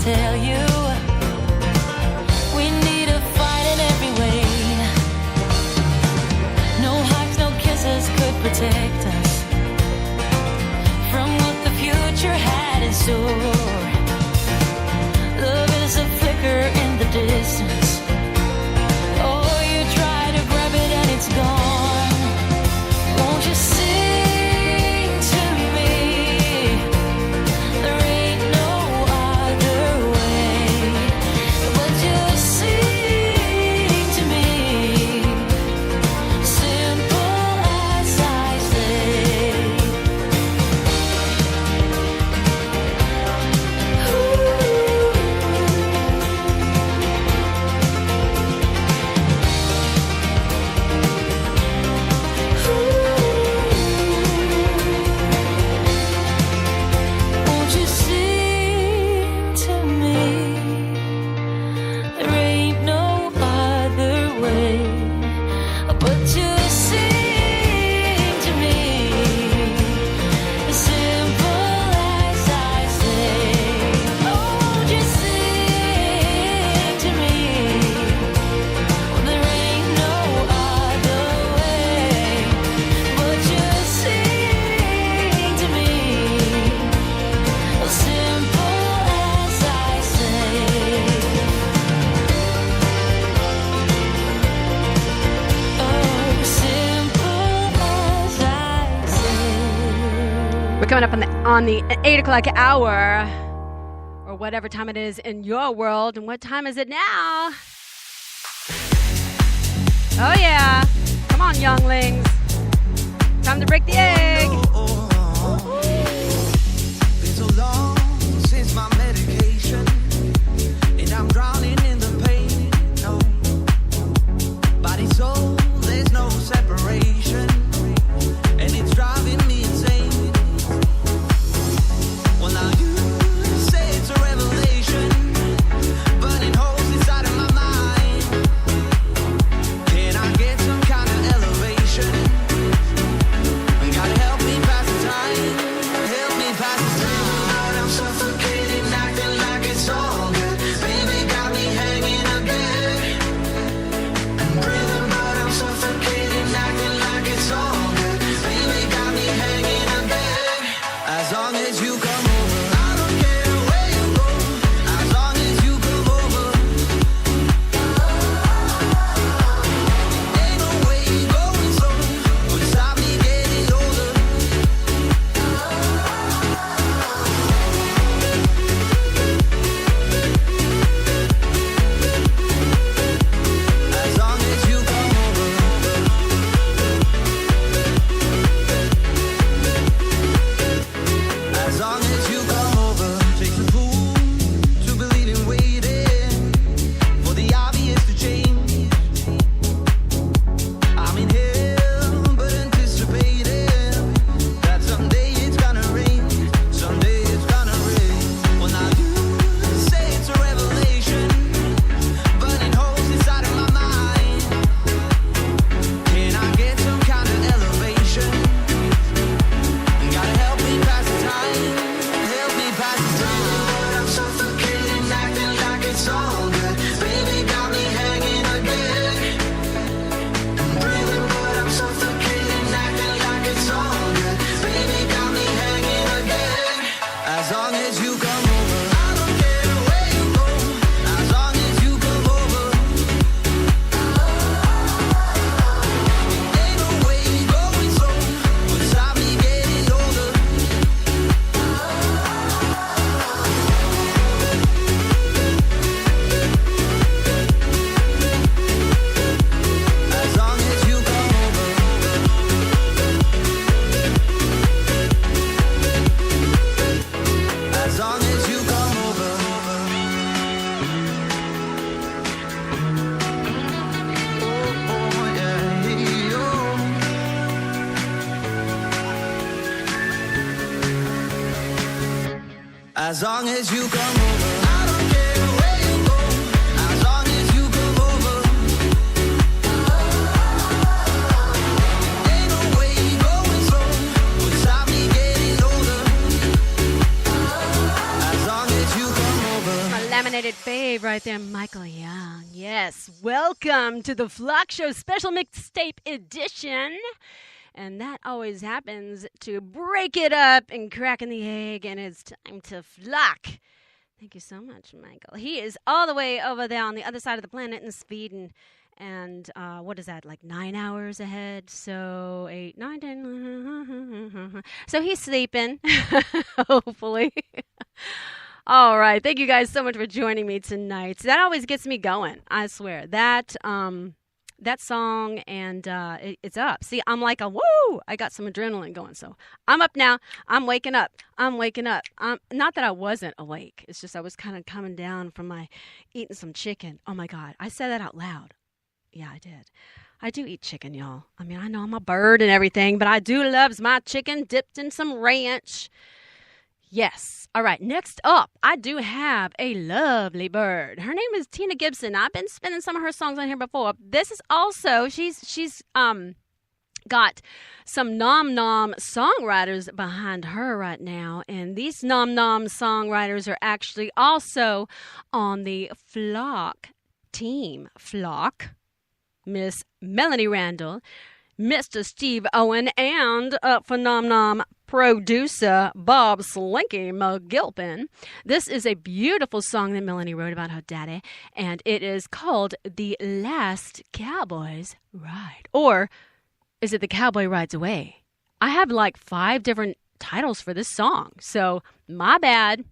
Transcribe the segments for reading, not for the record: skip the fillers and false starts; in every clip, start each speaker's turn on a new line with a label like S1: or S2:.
S1: tell you, we need a fight in every way. No hugs, no kisses could protect us from what the future had in store. Love is a flicker in the distance. Oh, you try to grab it and it's gone. Won't you sing to me? There ain't no other way but just sing to me. Simple as I say. Won't you sing to me? There ain't no other way but just sing to me. Simple as I say. Oh, just sing to me. There ain't no other way but just sing to me. Simple as I say. Oh, simple as I say.
S2: We're coming up on the 8 o'clock hour, or whatever time it is in your world. And what time is it now? Oh yeah, come on, younglings. Time to break the egg.
S3: Been so long since my medication, and I'm drowning in the pain. No, body soul, there's no separation, and it's driving me insane. Well, now you say it's a revelation, burning holes inside of my mind. Can I get some kind of elevation? Gotta help me pass the time. Help me pass the time. But I'm suffocating, acting like it's all good. Baby got me hanging again. I'm breathing, but I'm suffocating, acting like it's all good. Baby got me hanging again. As long as you come over, I don't care where you go. As long as you come over, ain't no way going slow would stop me getting older. As long as you come over, as long as you come over, takes a fool to believe in waiting for the obvious to change. I'm in hell, but anticipating that someday it's gonna rain. Someday it's gonna rain. Well, now you say it's a revelation, burning holes inside of my mind. Can I get some kind of elevation? Gotta help me pass the time. Help me pass the time. But I'm suffocating, acting like it's all good. Baby got me hanging again. I'm breathing, but I'm suffocating, acting like it's all good. Baby got me hanging again. As long as you come over, I don't care where you go. As long as you come over, ain't no way going slow would stop me getting older. As long as you come over, as long as you come over. Oh, yeah, as long as you come over, I don't care where you go. As long as you come over, ain't no way going slow would stop me getting older. As long as you come over.
S2: United fave right there, Michael Young. Yes, welcome to the FLOCKSHOW special mixtape edition. And that always happens to break it up and crack in the egg, and it's time to flock. Thank you so much, Michael. He is all the way over there on the other side of the planet in Sweden. And what is that, like 9 hours ahead? So 8, 9, 10. So he's sleeping, hopefully. All right. Thank you guys so much for joining me tonight. That always gets me going. I swear. That song, and it's up. See, I'm like woo! I got some adrenaline going. So I'm up now. I'm waking up. Not that I wasn't awake. It's just I was kind of coming down from my eating some chicken. Oh, my God. I said that out loud. Yeah, I did. I do eat chicken, y'all. I mean, I know I'm a bird and everything, but I do love my chicken dipped in some ranch. Yes. All right. Next up, I do have a lovely bird. Her name is Tina Gibson. I've been spinning some of her songs on here before. This is also, she's got some nom-nom songwriters behind her right now. And these nom-nom songwriters are actually also on the Flock team. Flock, Miss Melanie Randall, Mr. Steve Owen, and for nom-nom producer Bob Slinky McGilpin. This is a beautiful song that Melanie wrote about her daddy, and it is called The Last Cowboy's Ride. Or is it The Cowboy Rides Away? I have like 5 different titles for this song, so my bad.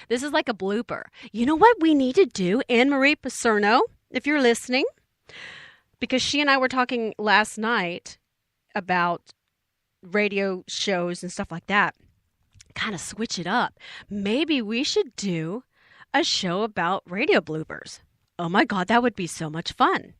S2: This is like a blooper. You know what we need to do, Anne-Marie Paserno, if you're listening? Because she and I were talking last night about radio shows and stuff like that. Kind of switch it up. Maybe we should do a show about radio bloopers. Oh my God, that would be so much fun.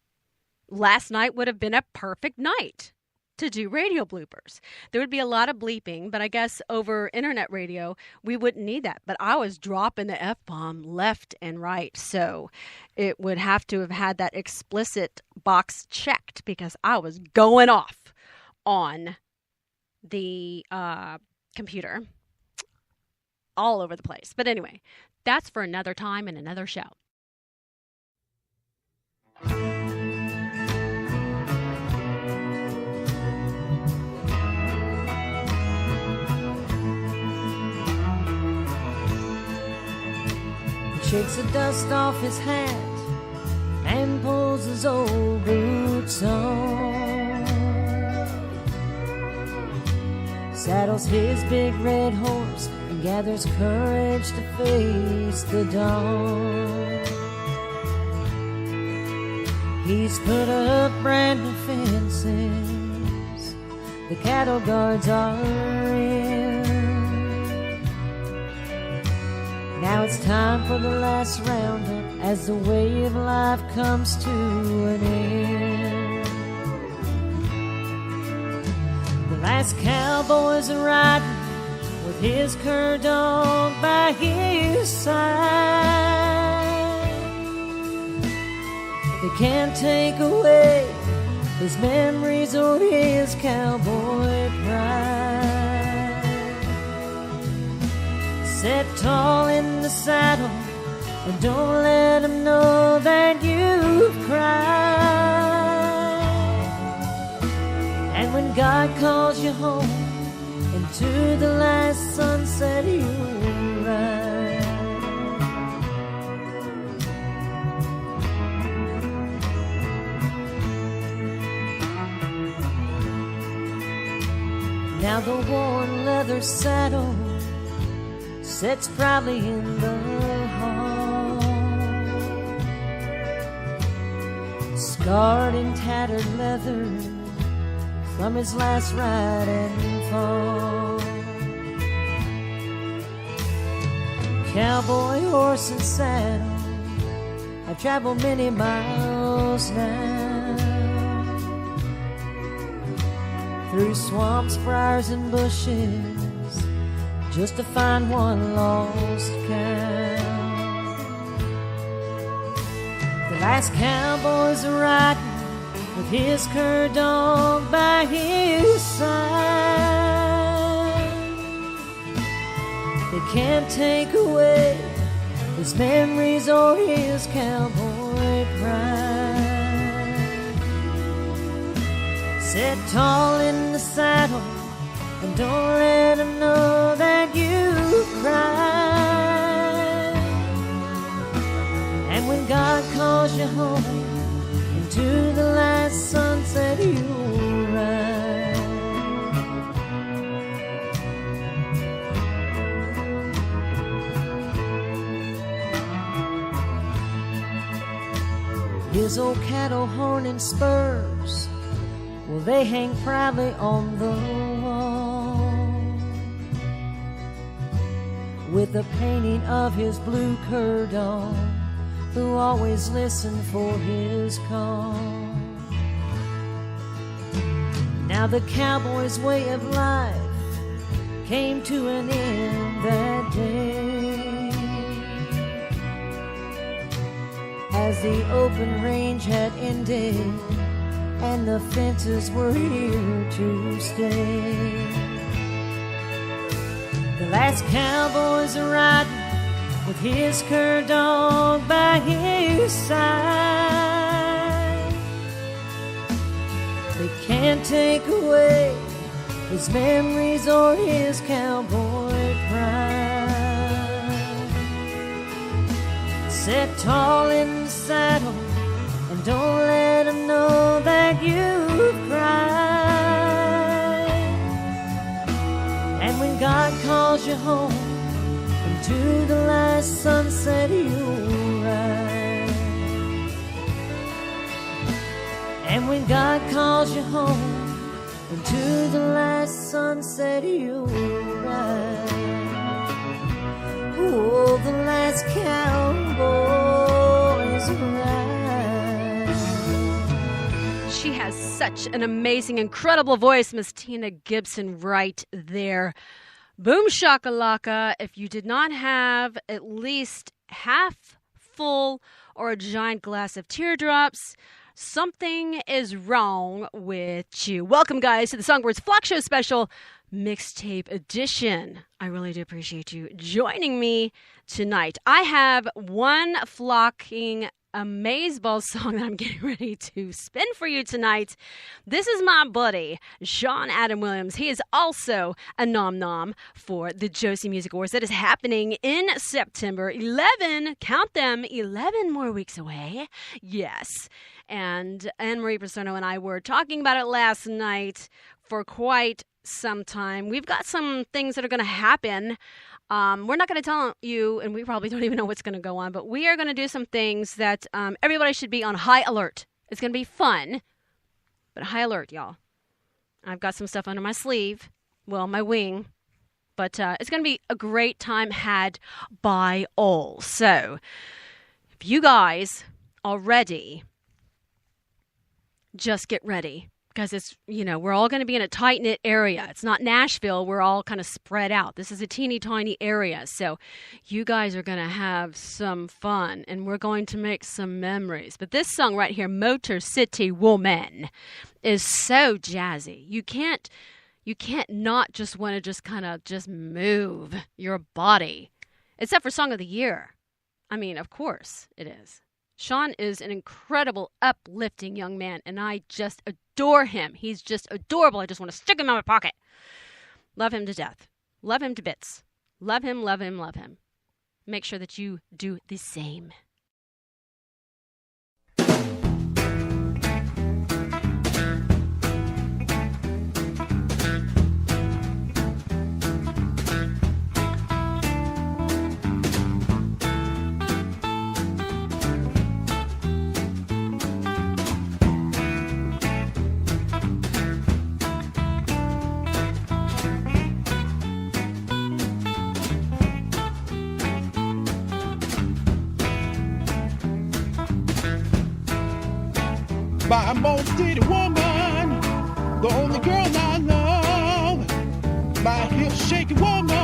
S2: Last night would have been a perfect night to do radio bloopers. There would be a lot of bleeping, but I guess over internet radio, we wouldn't need that. But I was dropping the F-bomb left and right, so it would have to have had that explicit box checked because I was going off on the computer all over the place. But anyway, that's for another time and another show.
S4: Shakes the dust off his hat and pulls his old boots on. Saddles his big red horse and gathers courage to face the dawn. He's put up brand new fences, the cattle guards are in. Now it's time for the last roundup as the way of life comes to an end. The last cowboy's riding with his cur dog by his side. They can't take away his memories or his cowboy pride. Set tall in the saddle and don't let him know that you've cried. And when God calls you home into the last sunset, you'll ride. Now the worn leather saddle sits proudly in the hall, scarred and tattered leather from his last ride and fall. Cowboy, horse, and saddle, I've traveled many miles now, through swamps, briars, and bushes, just to find one lost cow. The last cowboy's riding with his cur dog by his side. They can't take away his memories or his cowboy pride. Sit tall in the saddle and don't let him know that you cried. And when God calls you home into the last sunset, you'll ride. His old cattle horn and spurs, well, they hang proudly on the wall, with a painting of his blue cur dog, who always listened for his call. Now the cowboy's way of life came to an end that day, as the open range had ended and the fences were here to stay. The last cowboy's riding with his cur dog by his side. They can't take away his memories or his cowboy pride. Sit tall in the saddle and don't let him know that you've cried. And when God calls you home into the last sunset, you'll ride. And when God calls you home into the last sunset, you'll ride. Oh, the last cowboy's ride.
S2: She has such an amazing, incredible voice, Miss Tina Gibson, right there. Boom shakalaka. If you did not have at least half full or a giant glass of teardrops, something is wrong with you. Welcome, guys, to the SongBird's FLOCKSHOW special mixtape edition. I really do appreciate you joining me tonight. I have one flocking amazeballs song that I'm getting ready to spin for you tonight. This is my buddy, Sean Adam Williams. He is also a nom-nom for the Josie Music Awards that is happening in September. 11, count them, 11 more weeks away. Yes. And Anne-Marie Persona and I were talking about it last night for quite some time. We've got some things that are going to happen. We're not going to tell you, and we probably don't even know what's going to go on, but we are going to do some things that everybody should be on high alert. It's going to be fun, but high alert, y'all. I've got some stuff under my sleeve, well, my wing, but it's going to be a great time had by all. So, if you guys are ready, just get ready. Because it's, we're all going to be in a tight-knit area. It's not Nashville. We're all kind of spread out. This is a teeny tiny area. So you guys are going to have some fun, and we're going to make some memories. But this song right here, Motor City Woman, is so jazzy. You can't not just want to just kind of just move your body. Except for Song of the Year. I mean, of course it is. Sean is an incredible, uplifting young man, and I just adore him. He's just adorable. I just want to stick him in my pocket. Love him to death. Love him to bits. Love him, love him, love him. Make sure that you do the same.
S5: By a Motor City woman, the only girl I love. By a hip shaking woman.